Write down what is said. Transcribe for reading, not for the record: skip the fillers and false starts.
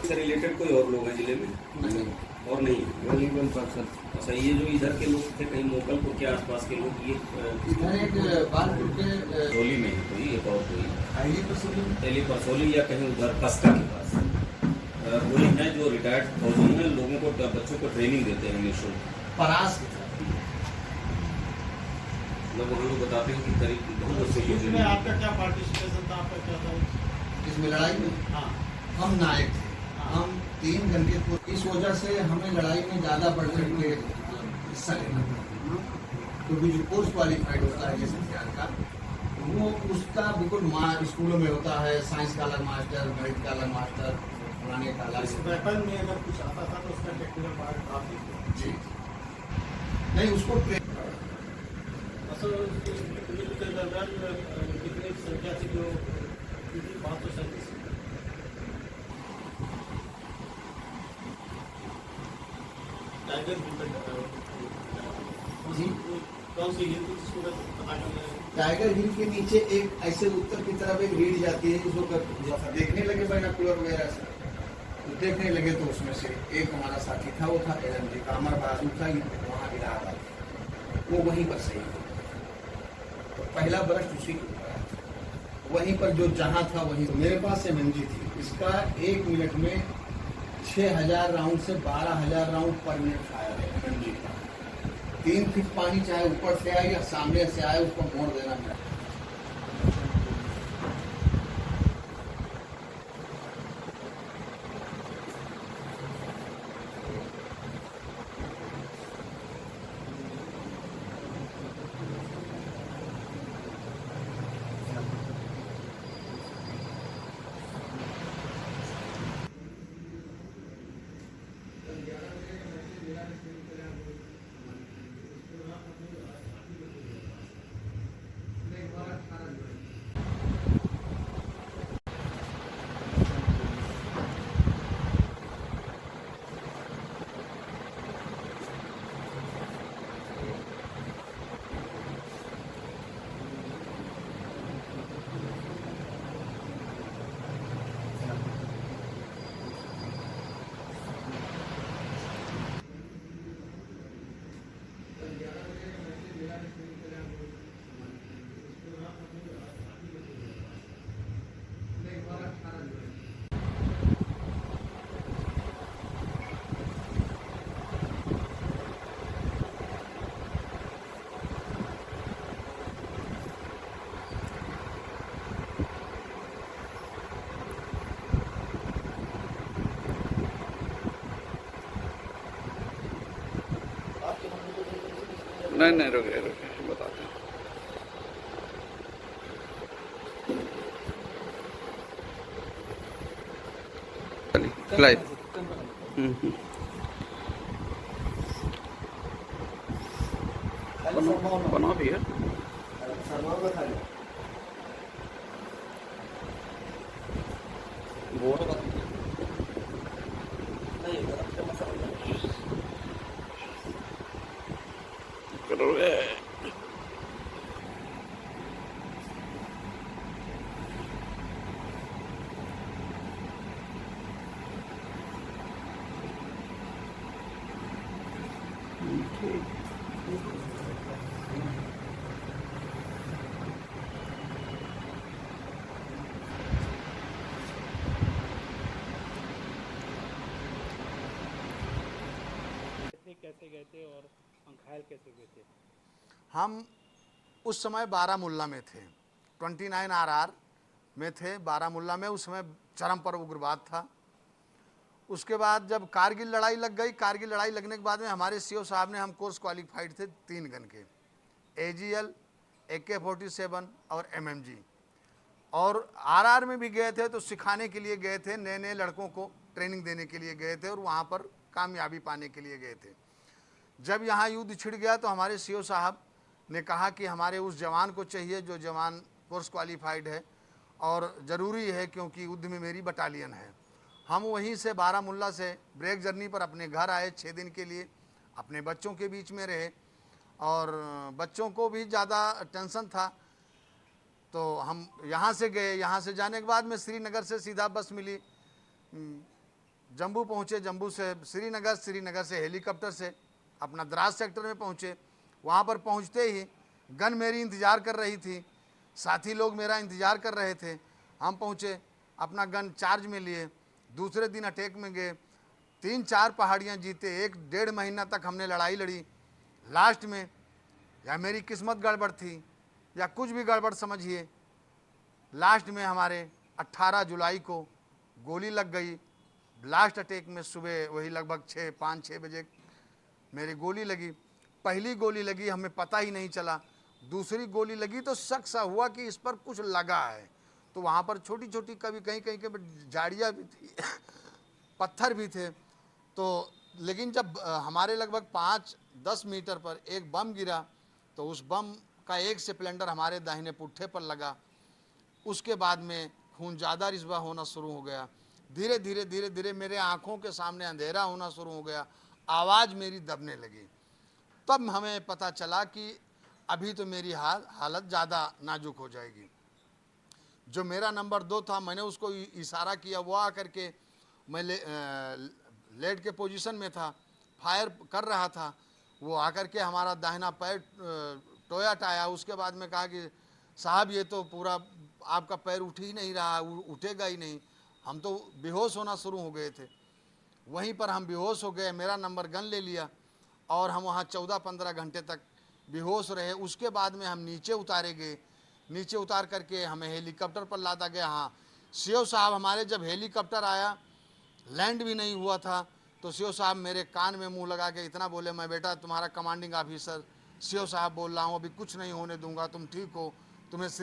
से रिलेटेड कोई और लोग हैं जिले में? नहीं, और नहीं है? Only one person. अच्छा, ये जो इधर के लोग थे कहीं मोकलपुर के आसपास के लोग, ये इधर एक बालपुर के सोली में है कोई, एक और कोई हाईली पर दिल्ली परसोली या कहीं उधर कस्का के पास कोई है जो रिटायर्ड फौजी हैं, लोगों को बच्चों को ट्रेनिंग देते हैं निःशुल्क। परास की तरफ। मतलब वहाँ लोग बताते हैं कि करीब बहुत बच्चे को इसमें आपका क्या पार्टिसिपेशन था, आपका क्या था? इसमें लड़ाई में हाँ, हम नायक थे। हम 3 घंटे को इस वजह से हमें लड़ाई में ज्यादा बढ़ चढ़ के हिस्सा लेना पड़ा, क्योंकि जो कोर्स क्वालिफाइड होता है जिस हथियार का, वो उसका बिल्कुल स्कूलों में होता है। साइंस का अलग मास्टर, गणित का अलग मास्टर, पुराने का अलग। इस वेपन में अगर कुछ आता था तो उसका टेक्निकल पार्ट काफी जी नहीं, उसको असल पुलिस के दरमियान कितनी संख्या थी जो 537? टाइगर हिल जी कौन सी हिल थी जिसको पता करना है? टाइगर हिल के नीचे एक ऐसे उत्तर की तरफ एक रीढ़ जाती है, जिसको देखने लगे बाइनोकुलर वगैरह से, तो देखने लगे तो उसमें से एक हमारा साथी था, वो था एलएमजी का अमर बाजू था, वहाँ इलाहाबाद, वो वहीं पर सही था। तो पहला बरस उसी के ऊपर आया था, वहीं पर जो जहाँ था वहीं। तो मेरे पास एमएमजी थी, इसका 1 मिनट में 6000 राउंड से 12000 राउंड पर मिनट फायर है एमएमजी का। 3 फीट पानी चाहे ऊपर से आए या सामने से आए, उसको मोड़ देना है। नहीं रुके बताते हैं। लाइव बना भी है। करोगे कैसे गए थे और घायल कैसे गए थे? हम उस समय बारामुल्ला में थे, 29 RR में थे बारामुल्ला में। उस समय चरम पर उग्रवाद था। उसके बाद जब कारगिल लड़ाई लग गई, कारगिल लड़ाई लगने के बाद में हमारे सीओ साहब ने, हम कोर्स क्वालिफाइड थे 3 गन के, AGL, AK-47 और MMG। और RR में भी गए थे तो सिखाने के लिए गए थे, नए नए लड़कों को ट्रेनिंग देने के लिए गए थे और वहाँ पर कामयाबी पाने के लिए गए थे। जब यहाँ युद्ध छिड़ गया तो हमारे सीओ साहब ने कहा कि हमारे उस जवान को चाहिए जो जवान कोर्स क्वालिफाइड है और ज़रूरी है, क्योंकि युद्ध में मेरी बटालियन है। हम वहीं से बारामुल्ला से ब्रेक जर्नी पर अपने घर आए 6 दिन के लिए, अपने बच्चों के बीच में रहे और बच्चों को भी ज़्यादा टेंशन था। तो हम यहाँ से गए। यहाँ से जाने के बाद में श्रीनगर से सीधा बस मिली जम्मू पहुँचे, जम्मू से श्रीनगर, श्रीनगर से हेलीकॉप्टर से अपना द्रास सेक्टर में पहुँचे। वहाँ पर पहुँचते ही गन मेरी इंतज़ार कर रही थी, साथी लोग मेरा इंतज़ार कर रहे थे। हम पहुँचे, अपना गन चार्ज में लिए, दूसरे दिन अटैक में गए, 3-4 पहाड़ियाँ जीते, 1-1.5 महीना तक हमने लड़ाई लड़ी। लास्ट में या मेरी किस्मत गड़बड़ थी या कुछ भी गड़बड़ समझिए, लास्ट में हमारे 18 जुलाई को गोली लग गई। लास्ट अटैक में सुबह वही लगभग 5-6 बजे मेरी गोली लगी। पहली गोली लगी हमें पता ही नहीं चला, दूसरी गोली लगी तो शक सा हुआ कि इस पर कुछ लगा है। तो वहाँ पर छोटी छोटी कभी कहीं कहीं के झाड़ियाँ भी थी पत्थर भी थे। तो लेकिन जब हमारे लगभग 5-10 मीटर पर एक बम गिरा तो उस बम का एक स्प्लेंडर हमारे दाहिने पुट्ठे पर लगा। उसके बाद में खून ज़्यादा रिश्वा होना शुरू हो गया। धीरे धीरे धीरे धीरे मेरे आँखों के सामने अंधेरा होना शुरू हो गया, आवाज़ मेरी दबने लगी। तब हमें पता चला कि अभी तो मेरी हालत ज़्यादा नाजुक हो जाएगी। जो मेरा नंबर 2 था, मैंने उसको इशारा किया, वो आकर के मैं लेट के पोजीशन में था, फायर कर रहा था। वो आकर के हमारा दाहिना पैर टोया टाया। उसके बाद में कहा कि साहब ये तो पूरा आपका पैर उठ ही नहीं रहा, उठेगा ही नहीं। हम तो बेहोश होना शुरू हो गए थे। वहीं पर हम बेहोश हो गए, मेरा नंबर गन ले लिया और हम वहाँ 14-15 घंटे तक बेहोश रहे। उसके बाद में हम नीचे उतारे गए, नीचे उतार करके हमें हेलीकॉप्टर पर लादा गया। हाँ, सीओ साहब हमारे जब हेलीकॉप्टर आया, लैंड भी नहीं हुआ था, तो सीओ साहब मेरे कान में मुंह लगा के इतना बोले, मैं बेटा तुम्हारा कमांडिंग ऑफिसर सीओ साहब बोल रहा हूँ, अभी कुछ नहीं होने दूंगा, तुम ठीक हो, तुम्हें